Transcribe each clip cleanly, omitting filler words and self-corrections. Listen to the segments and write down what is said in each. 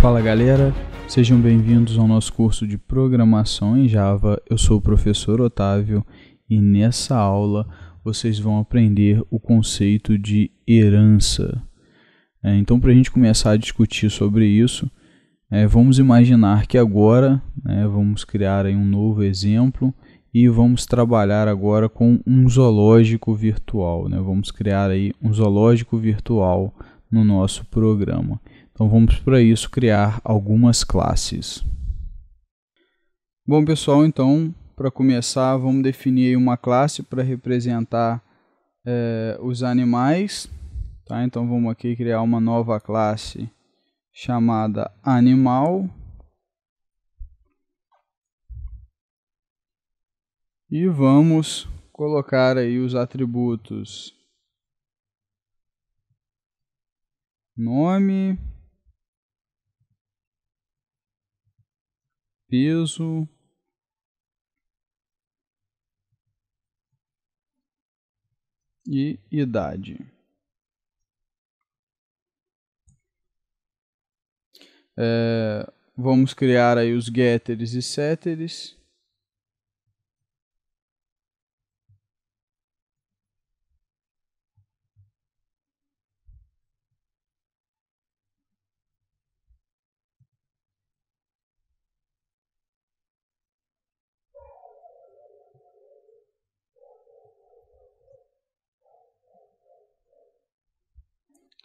Fala galera, sejam bem-vindos ao nosso curso de Programação em Java. Eu sou o professor Otávio e nessa aula vocês vão aprender o conceito de herança. Então, para a gente começar a discutir sobre isso, vamos imaginar que agora vamos criar aí um novo exemplo e vamos trabalhar agora com um zoológico virtual. Vamos criar aí um zoológico virtual no nosso programa. Então vamos para isso criar algumas classes. Bom pessoal, então para começar vamos definir aí uma classe para representar os animais. Tá? Então vamos aqui criar uma nova classe chamada animal. E vamos colocar aí os atributos nome, peso, e idade. Vamos criar aí os getters e setters.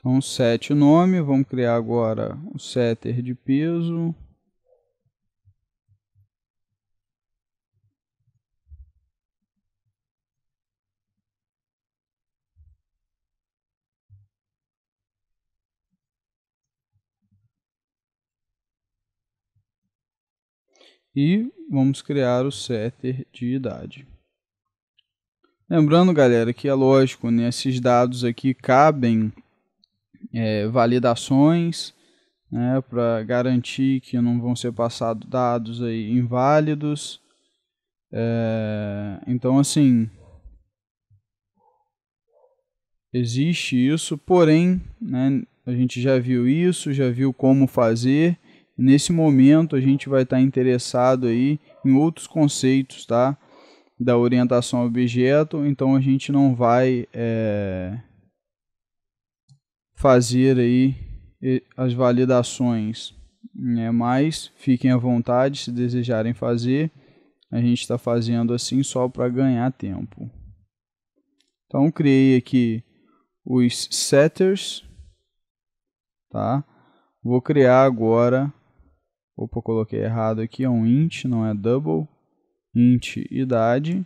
Então, set nome, vamos criar agora o setter de peso. E vamos criar o setter de idade. Lembrando, galera, que é lógico, nesses dados aqui cabem validações, para garantir que não vão ser passados dados aí inválidos. Então, assim, existe isso, porém, a gente já viu isso, já viu como fazer. Nesse momento, a gente vai estar interessado aí em outros conceitos, tá? Da orientação ao objeto, então a gente não vai fazer aí as validações, mas fiquem à vontade se desejarem fazer. A gente está fazendo assim só para ganhar tempo. Então criei aqui os setters, tá? Vou criar agora, opa, coloquei errado aqui, é um int, não é double, int idade.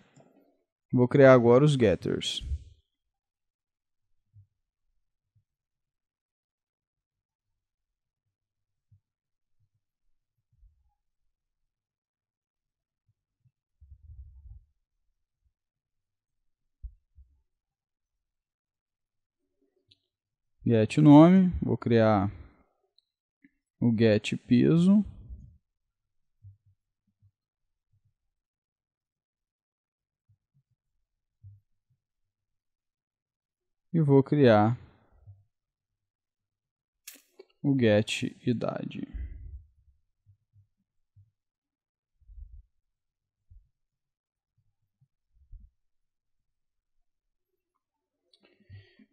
Vou criar agora os getters. Get nome, vou criar o get peso. E vou criar o get idade.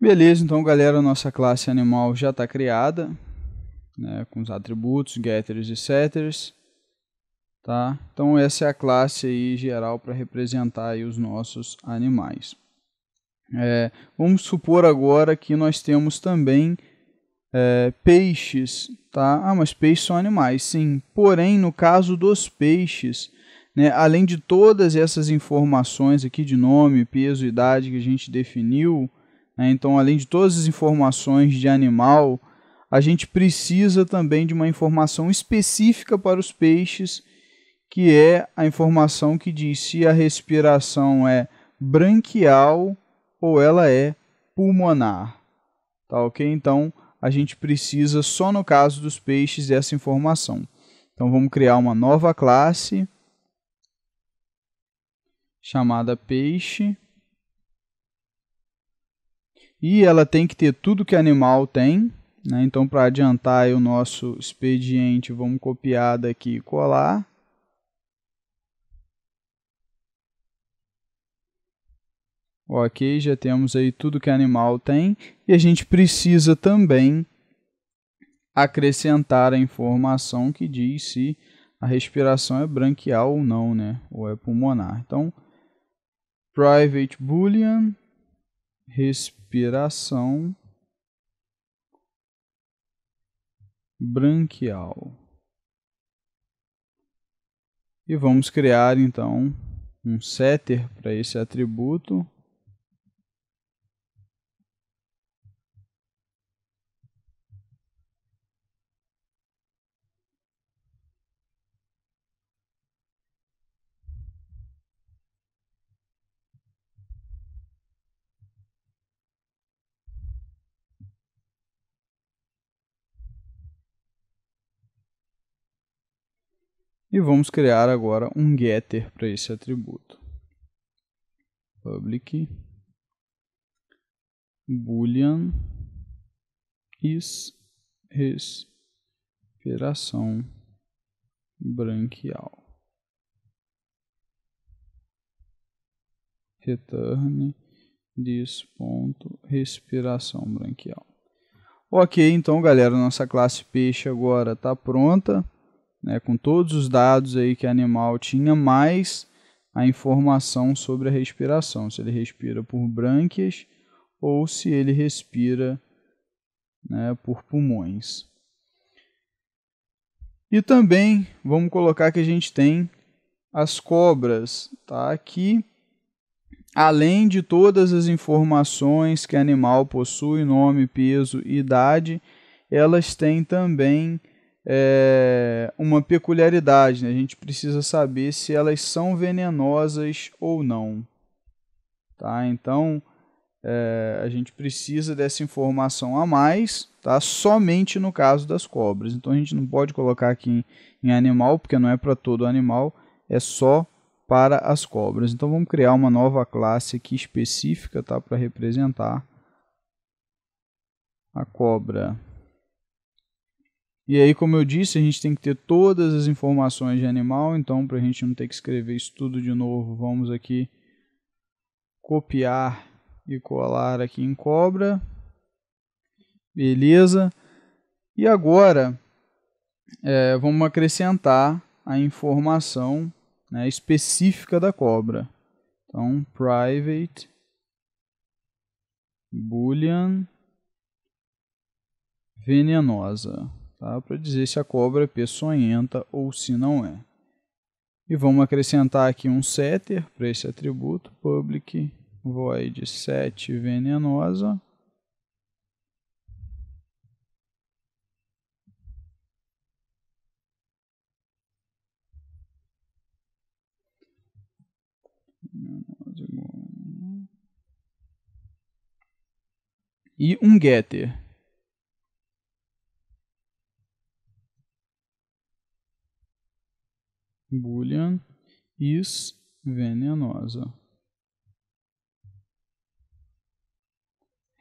Beleza, então galera, nossa classe animal já está criada, com os atributos getters e setters. Tá? Então essa é a classe aí geral para representar aí os nossos animais. Vamos supor agora que nós temos também peixes, tá? Mas peixes são animais, sim. Porém, no caso dos peixes, além de todas essas informações aqui de nome, peso, idade que a gente definiu, então além de todas as informações de animal, a gente precisa também de uma informação específica para os peixes, que é a informação que diz se a respiração é branquial ou ela é pulmonar. Tá ok? Então, a gente precisa, só no caso dos peixes, dessa informação. Então, vamos criar uma nova classe chamada peixe. E ela tem que ter tudo que animal tem, né? Então, para adiantar aí o nosso expediente, vamos copiar daqui e colar. Ok, já temos aí tudo que animal tem. E a gente precisa também acrescentar a informação que diz se a respiração é branquial ou não, né? Ou é pulmonar. Então, private boolean, respiração branquial. E vamos criar, então, um setter para esse atributo. E vamos criar agora um getter para esse atributo. Public boolean is respiração branquial. Return this ponto respiração branquial. Ok, então galera, nossa classe peixe agora está pronta, né, com todos os dados aí que o animal tinha, mais a informação sobre a respiração, se ele respira por brânquias ou se ele respira, né, por pulmões. E também vamos colocar que a gente tem as cobras, tá? Aqui, além de todas as informações que o animal possui, nome, peso e idade, elas têm também uma peculiaridade, né? A gente precisa saber se elas são venenosas ou não. Tá? Então, a gente precisa dessa informação a mais, tá? Somente no caso das cobras. Então, a gente não pode colocar aqui em animal, porque não é para todo animal, é só para as cobras. Então, vamos criar uma nova classe aqui específica, tá? Para representar a cobra. E aí, como eu disse, a gente tem que ter todas as informações de animal, então para a gente não ter que escrever isso tudo de novo, vamos aqui copiar e colar aqui em cobra. Beleza. E agora, vamos acrescentar a informação, né, específica da cobra. Então, private boolean venenosa. Tá? Para dizer se a cobra é peçonhenta ou se não é. E vamos acrescentar aqui um setter para esse atributo, public void set venenosa. E um getter. Boolean is venenosa.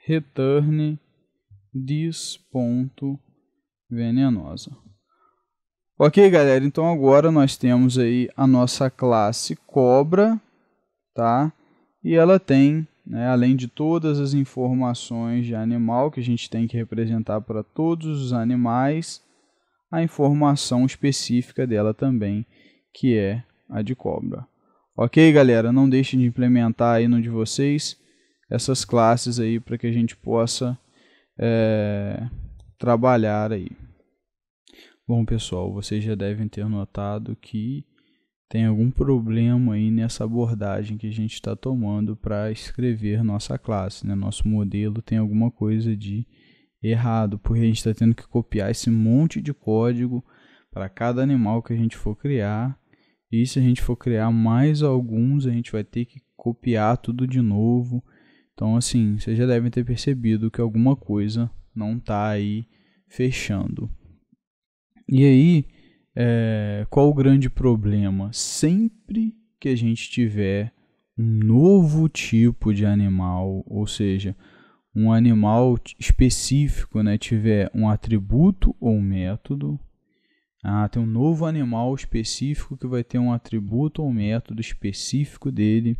Return this ponto venenosa. Ok, galera, então agora nós temos aí a nossa classe cobra, tá? E ela tem, né, além de todas as informações de animal que a gente tem que representar para todos os animais, a informação específica dela também, que é a de cobra. Ok, galera? Não deixem de implementar aí no de vocês essas classes aí para que a gente possa trabalhar aí. Bom, pessoal, vocês já devem ter notado que tem algum problema aí nessa abordagem que a gente está tomando para escrever nossa classe, né? Nosso modelo tem alguma coisa de errado, porque a gente está tendo que copiar esse monte de código para cada animal que a gente for criar. E se a gente for criar mais alguns, a gente vai ter que copiar tudo de novo. Então, assim, vocês já devem ter percebido que alguma coisa não está aí fechando. E aí, qual o grande problema? Sempre que a gente tiver um novo tipo de animal, ou seja, um animal específico, né, tiver um atributo ou um método, tem um novo animal específico que vai ter um atributo ou um método específico dele,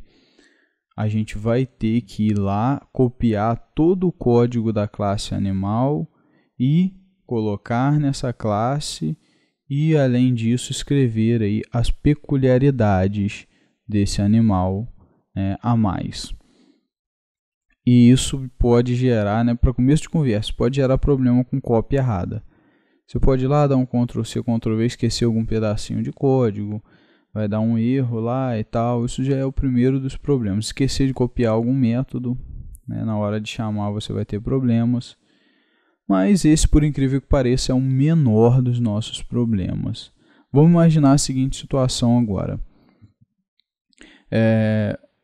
a gente vai ter que ir lá, copiar todo o código da classe animal e colocar nessa classe e, além disso, escrever aí as peculiaridades desse animal a mais. E isso pode gerar, para começo de conversa, pode gerar problema com cópia errada. Você pode ir lá dar um Ctrl+C, Ctrl+V, esquecer algum pedacinho de código, vai dar um erro lá e tal. Isso já é o primeiro dos problemas. Esquecer de copiar algum método, na hora de chamar você vai ter problemas. Mas esse, por incrível que pareça, é o menor dos nossos problemas. Vamos imaginar a seguinte situação agora.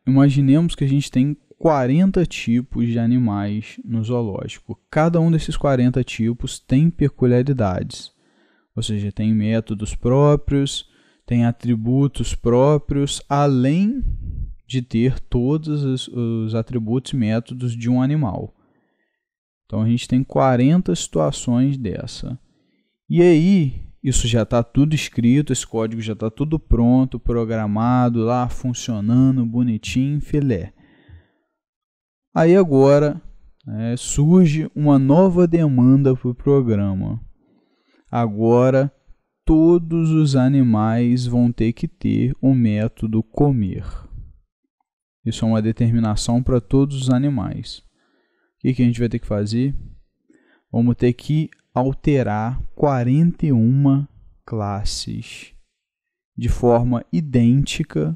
Imaginemos que a gente tem 40 tipos de animais no zoológico. Cada um desses 40 tipos tem peculiaridades, ou seja, tem métodos próprios, tem atributos próprios, além de ter todos os atributos e métodos de um animal. Então a gente tem 40 situações dessa. E aí, isso já está tudo escrito, esse código já está tudo pronto, programado lá, funcionando, bonitinho, filé. Aí agora surge uma nova demanda para o programa. Agora todos os animais vão ter que ter o método comer. Isso é uma determinação para todos os animais. O que a gente vai ter que fazer? Vamos ter que alterar 41 classes de forma idêntica,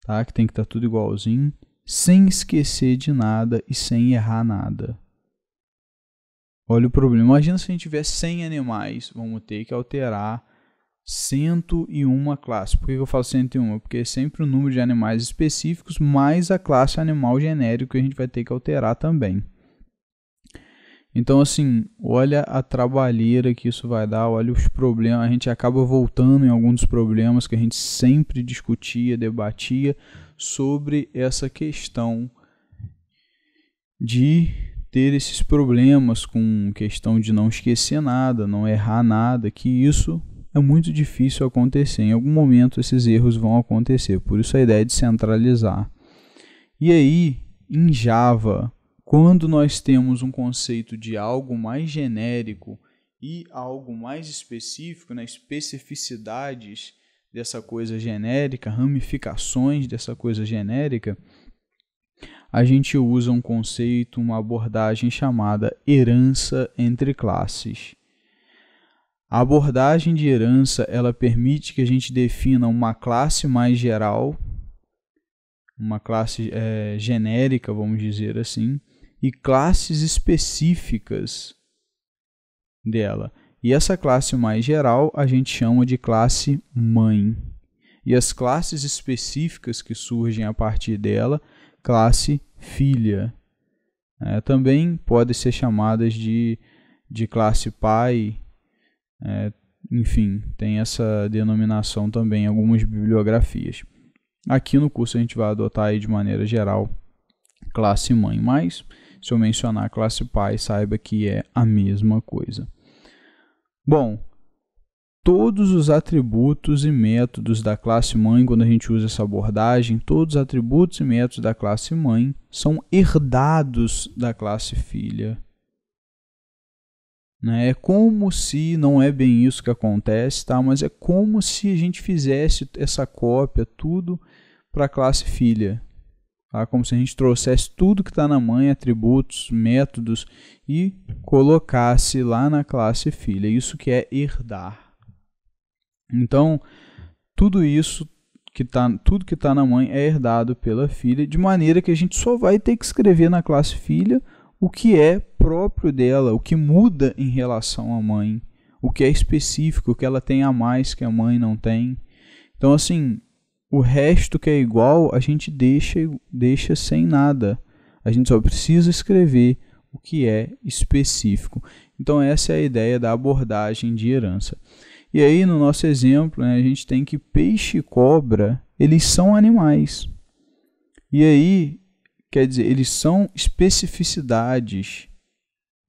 tá? Que tem que estar tudo igualzinho, sem esquecer de nada e sem errar nada. Olha o problema. Imagina se a gente tiver 100 animais, vamos ter que alterar 101 classes. Por que eu falo 101? Porque é sempre o número de animais específicos mais a classe animal genérico que a gente vai ter que alterar também. Então, assim, olha a trabalheira que isso vai dar, olha os problemas. A gente acaba voltando em alguns dos problemas que a gente sempre discutia, debatia sobre essa questão de ter esses problemas com questão de não esquecer nada, não errar nada, que isso é muito difícil acontecer. Em algum momento esses erros vão acontecer, por isso a ideia de centralizar. E aí, em Java, quando nós temos um conceito de algo mais genérico e algo mais específico, especificidades dessa coisa genérica, ramificações dessa coisa genérica, a gente usa um conceito, uma abordagem chamada herança entre classes. A abordagem de herança, ela permite que a gente defina uma classe mais geral, uma classe genérica, vamos dizer assim, e classes específicas dela. E essa classe mais geral a gente chama de classe mãe. E as classes específicas que surgem a partir dela, classe filha. Também podem ser chamadas de classe pai. Enfim, tem essa denominação também em algumas bibliografias. Aqui no curso a gente vai adotar aí de maneira geral classe mãe, mas se eu mencionar classe pai, saiba que é a mesma coisa. Bom, todos os atributos e métodos da classe mãe, quando a gente usa essa abordagem, todos os atributos e métodos da classe mãe são herdados da classe filha. É como se, não é bem isso que acontece, tá? Mas é como se a gente fizesse essa cópia, tudo para a classe filha. Tá? Como se a gente trouxesse tudo que está na mãe, atributos, métodos, e colocasse lá na classe filha. Isso que é herdar. Então, tudo que está na mãe é herdado pela filha, de maneira que a gente só vai ter que escrever na classe filha o que é próprio dela, o que muda em relação à mãe, o que é específico, o que ela tem a mais que a mãe não tem. Então, assim, o resto que é igual, a gente deixa sem nada. A gente só precisa escrever o que é específico. Então, essa é a ideia da abordagem de herança. E aí, no nosso exemplo, a gente tem que peixe e cobra, eles são animais. E aí, quer dizer, eles são especificidades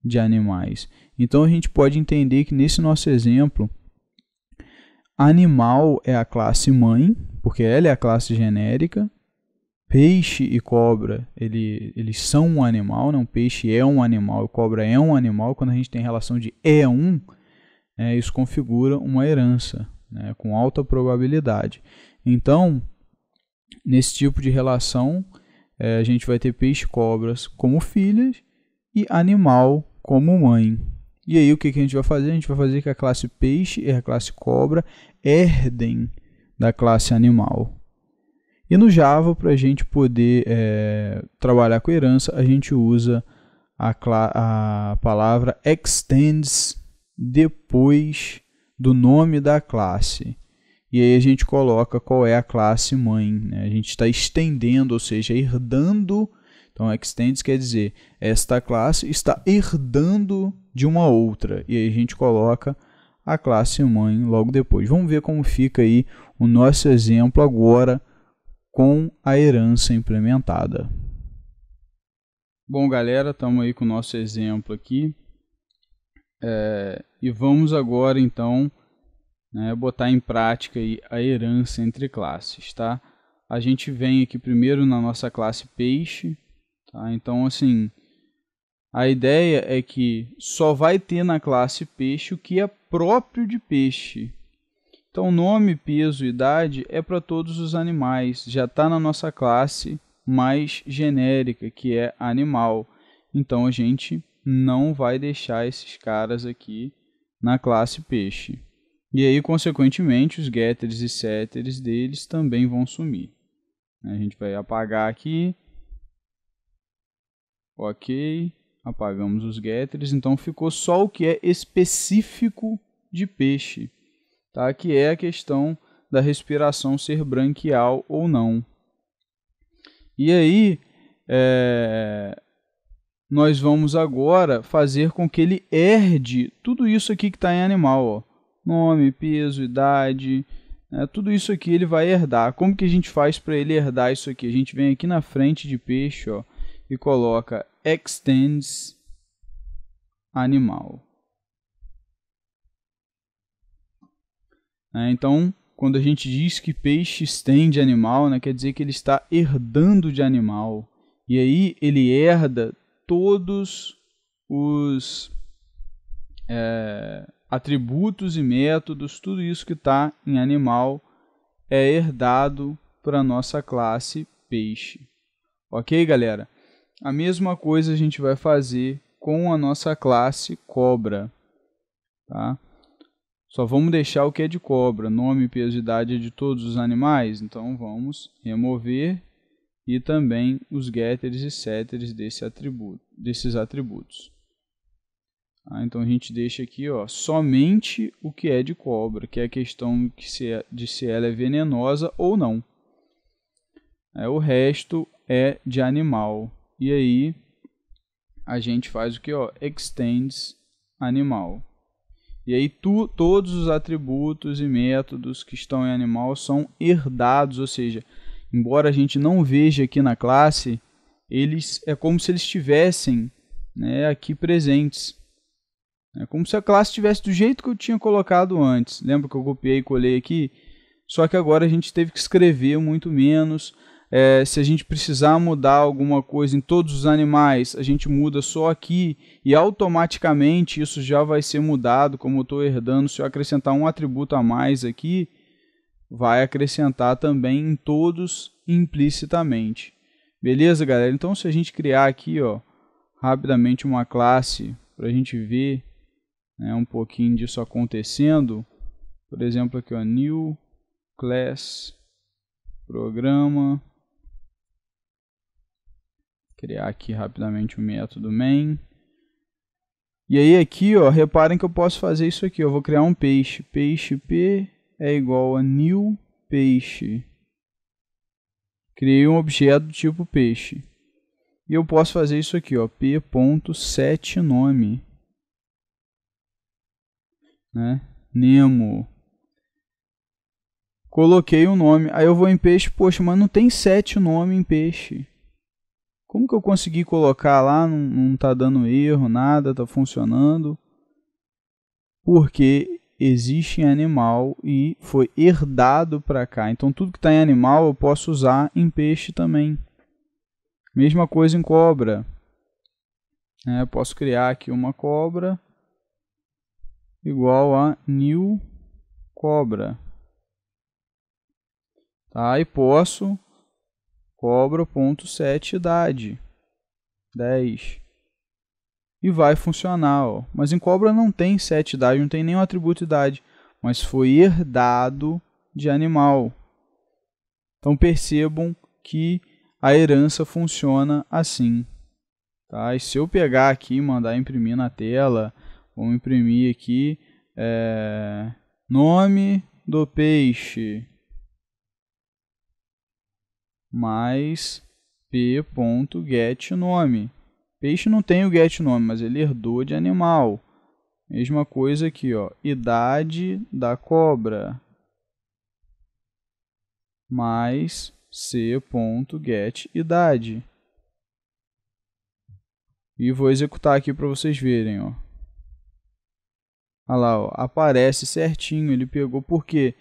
de animais. Então a gente pode entender que nesse nosso exemplo, animal é a classe mãe, porque ela é a classe genérica. Peixe e cobra, eles são um animal, né? Um peixe é um animal, e cobra é um animal. Quando a gente tem relação de é isso configura uma herança, né? Com alta probabilidade. Então, nesse tipo de relação, a gente vai ter peixe e cobras como filhas e animal como mãe. E aí o que a gente vai fazer? A gente vai fazer que a classe peixe e a classe cobra herdem da classe animal. E no Java, para a gente poder trabalhar com herança, a gente usa a palavra extends depois do nome da classe. E aí a gente coloca qual é a classe mãe, né? A gente está estendendo, ou seja, herdando. Então, extends quer dizer, esta classe está herdando de uma outra. E aí a gente coloca a classe mãe logo depois. Vamos ver como fica aí o nosso exemplo agora com a herança implementada. Bom, galera, estamos aí com o nosso exemplo aqui. E vamos agora, então, botar em prática aí a herança entre classes, tá? A gente vem aqui primeiro na nossa classe peixe, tá? Então, assim, a ideia é que só vai ter na classe peixe o que é próprio de peixe. Então, nome, peso, idade é para todos os animais. Já está na nossa classe mais genérica, que é animal. Então, a gente não vai deixar esses caras aqui na classe peixe. E aí, consequentemente, os getters e setters deles também vão sumir. A gente vai apagar aqui. Ok. Apagamos os getters. Então, ficou só o que é específico de peixe. Tá? Que é a questão da respiração ser branquial ou não. E aí, nós vamos agora fazer com que ele herde tudo isso aqui que está em animal. Ó. Nome, peso, idade, tudo isso aqui ele vai herdar. Como que a gente faz para ele herdar isso aqui? A gente vem aqui na frente de peixe, ó, e coloca extends animal. Então, quando a gente diz que peixe estende animal, quer dizer que ele está herdando de animal. E aí ele herda todos os atributos e métodos, tudo isso que está em animal é herdado para a nossa classe peixe. Ok, galera? A mesma coisa a gente vai fazer com a nossa classe cobra. Tá? Só vamos deixar o que é de cobra, nome, peso e idade é de todos os animais. Então, vamos remover e também os getters e setters desses atributos. Então, a gente deixa aqui somente o que é de cobra, que é a questão de se ela é venenosa ou não. O resto é de animal. E aí, a gente faz o que? Extends animal. E aí todos os atributos e métodos que estão em animal são herdados, ou seja, embora a gente não veja aqui na classe, é como se eles estivessem aqui presentes. É como se a classe estivesse do jeito que eu tinha colocado antes. Lembra que eu copiei e colei aqui? Só que agora a gente teve que escrever muito menos. Se a gente precisar mudar alguma coisa em todos os animais, a gente muda só aqui e automaticamente isso já vai ser mudado, como eu estou herdando. Se eu acrescentar um atributo a mais aqui, vai acrescentar também em todos implicitamente. Beleza, galera? Então, se a gente criar aqui rapidamente uma classe para a gente ver um pouquinho disso acontecendo, por exemplo, aqui new class programa. Criar aqui rapidamente o método main. E aí aqui, reparem que eu posso fazer isso aqui. Eu vou criar um peixe. Peixe P é igual a new peixe. Criei um objeto do tipo peixe. E eu posso fazer isso aqui, p.setNome. Nemo. Coloquei um nome. Aí eu vou em peixe. Poxa, mas não tem setNome em peixe. Como que eu consegui colocar lá, não está dando erro, nada, está funcionando? Porque existe em animal e foi herdado para cá. Então tudo que está em animal eu posso usar em peixe também. Mesma coisa em cobra. Eu posso criar aqui uma cobra igual a new cobra. Tá? E posso cobra.set idade 10. E vai funcionar. Ó. Mas em cobra não tem set idade, não tem nenhum atributo idade. Mas foi herdado de animal. Então percebam que a herança funciona assim. Tá? E se eu pegar aqui e mandar imprimir na tela, vamos imprimir aqui nome do peixe mais p.getNome. Peixe não tem o getNome, mas ele herdou de animal. Mesma coisa aqui, ó, idade da cobra mais c.getIdade. E vou executar aqui para vocês verem, ó. Olha lá, ó, aparece certinho, ele pegou porque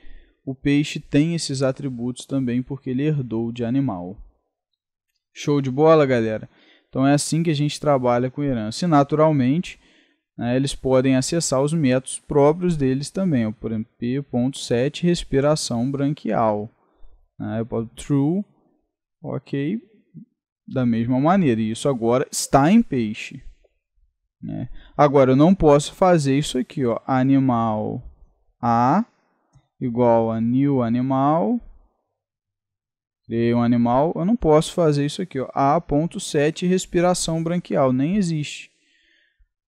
o peixe tem esses atributos também porque ele herdou de animal. Show de bola, galera? Então é assim que a gente trabalha com herança. E naturalmente, eles podem acessar os métodos próprios deles também. Ó, por exemplo, p.set respiração branquial. Eu posso true, ok, da mesma maneira. E isso agora está em peixe. Agora, eu não posso fazer isso aqui, ó, animal A igual a new animal. Criei um animal, eu não posso fazer isso aqui, ó, A.set respiração branquial, nem existe.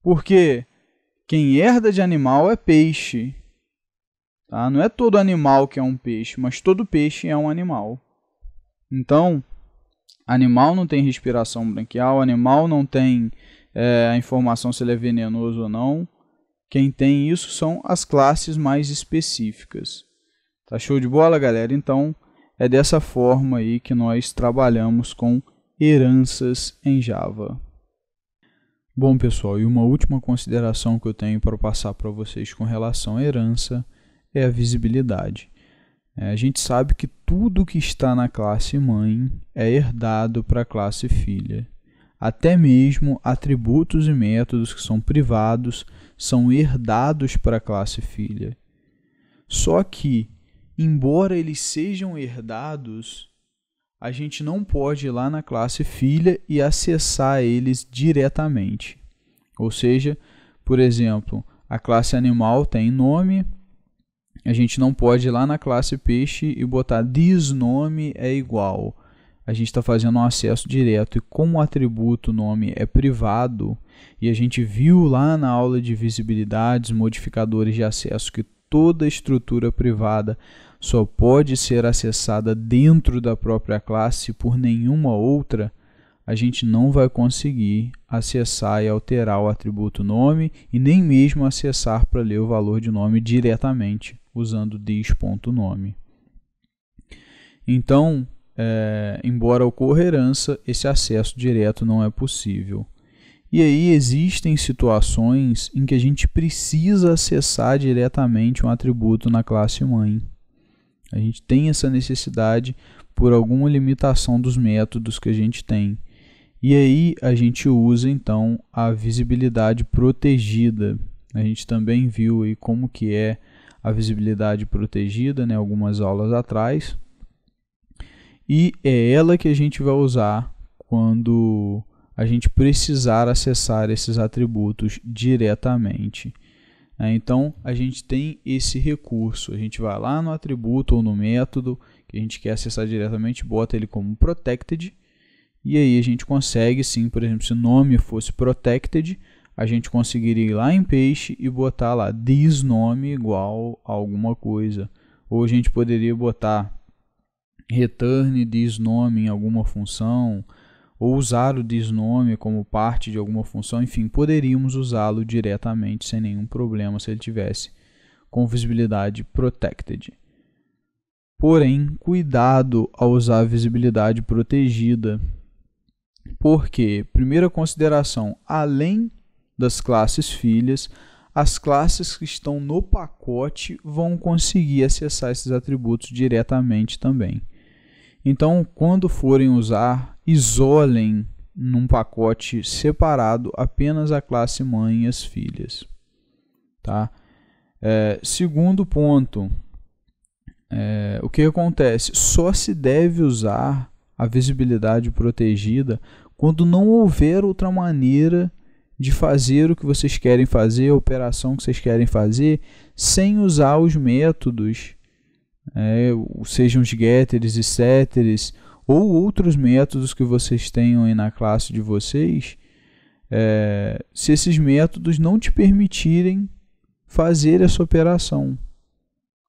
Porque quem herda de animal é peixe. Tá? Não é todo animal que é um peixe, mas todo peixe é um animal. Então, animal não tem respiração branquial, animal não tem a informação se ele é venenoso ou não. Quem tem isso são as classes mais específicas. Tá show de bola, galera? Então, é dessa forma aí que nós trabalhamos com heranças em Java. Bom, pessoal, e uma última consideração que eu tenho para passar para vocês com relação à herança é a visibilidade. A gente sabe que tudo que está na classe mãe é herdado para a classe filha. Até mesmo atributos e métodos que são privados são herdados para a classe filha. Só que, embora eles sejam herdados, a gente não pode ir lá na classe filha e acessar eles diretamente. Ou seja, por exemplo, a classe animal tem nome, a gente não pode ir lá na classe peixe e botar thisNome é igual. A gente está fazendo um acesso direto e como o atributo nome é privado, e a gente viu lá na aula de visibilidades, modificadores de acesso, que toda estrutura privada só pode ser acessada dentro da própria classe por nenhuma outra, a gente não vai conseguir acessar e alterar o atributo nome e nem mesmo acessar para ler o valor de nome diretamente, usando this.nome. Então, embora ocorra herança, esse acesso direto não é possível. E aí existem situações em que a gente precisa acessar diretamente um atributo na classe mãe. A gente tem essa necessidade por alguma limitação dos métodos que a gente tem. E aí a gente usa então a visibilidade protegida. A gente também viu aí como que é a visibilidade protegida, né, algumas aulas atrás. E é ela que a gente vai usar quando a gente precisar acessar esses atributos diretamente. Então, a gente tem esse recurso. A gente vai lá no atributo ou no método que a gente quer acessar diretamente, bota ele como protected, e aí a gente consegue sim, por exemplo, se o nome fosse protected, a gente conseguiria ir lá em peixe e botar lá thisNome igual a alguma coisa. Ou a gente poderia botar return thisNome em alguma função, ou usar o thisNome como parte de alguma função, enfim, poderíamos usá-lo diretamente sem nenhum problema se ele tivesse com visibilidade protected. Porém, cuidado ao usar a visibilidade protegida, Porque, primeira consideração, além das classes filhas, as classes que estão no pacote vão conseguir acessar esses atributos diretamente também. Então, quando forem usar, isolem num pacote separado apenas a classe mãe e as filhas. Tá? Segundo ponto, o que acontece? Só se deve usar a visibilidade protegida quando não houver outra maneira de fazer o que vocês querem fazer, a operação que vocês querem fazer, sem usar os métodos, sejam os getters e setters, ou outros métodos que vocês tenham aí na classe de vocês, se esses métodos não te permitirem fazer essa operação.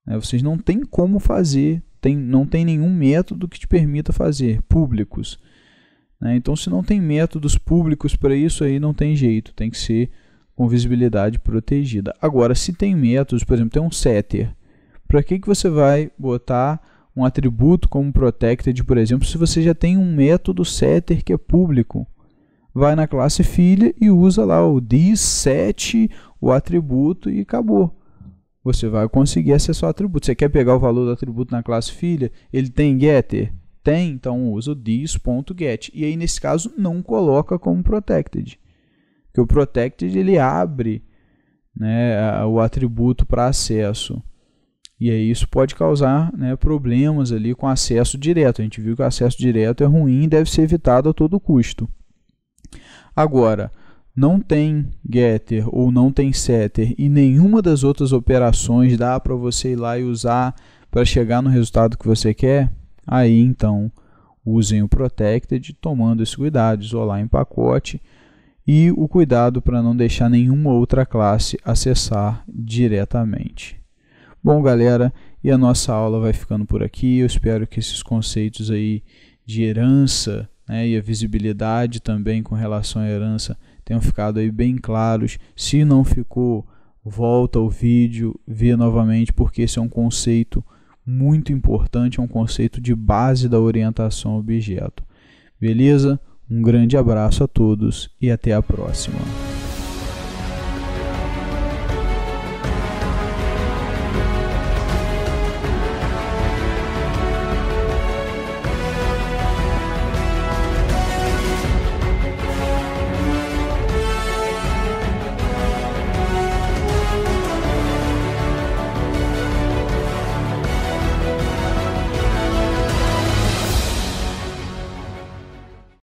Vocês não têm como fazer, não tem nenhum método que te permita fazer, públicos. Então, se não tem métodos públicos para isso, aí não tem jeito, tem que ser com visibilidade protegida. Agora, se tem métodos, por exemplo, tem um setter, para que você vai botar um atributo como protected, por exemplo, se você já tem um método setter que é público? Vai na classe filha e usa lá o this_set, o atributo, e acabou. Você vai conseguir acessar o atributo. Você quer pegar o valor do atributo na classe filha? Ele tem getter? Tem, então usa o this.get. E aí, nesse caso, não coloca como protected. Porque o protected ele abre, né, o atributo para acesso. E aí isso pode causar, né, problemas ali com acesso direto. A gente viu que o acesso direto é ruim e deve ser evitado a todo custo. Agora, não tem getter ou não tem setter e nenhuma das outras operações dá para você ir lá e usar para chegar no resultado que você quer, aí então usem o protected, tomando esse cuidado, isolar em pacote e o cuidado para não deixar nenhuma outra classe acessar diretamente. Bom, galera, e a nossa aula vai ficando por aqui. Eu espero que esses conceitos aí de herança, né, e a visibilidade também com relação à herança tenham ficado aí bem claros. Se não ficou, volta ao vídeo, vê novamente, porque esse é um conceito muito importante, é um conceito de base da orientação a objeto. Beleza? Um grande abraço a todos e até a próxima.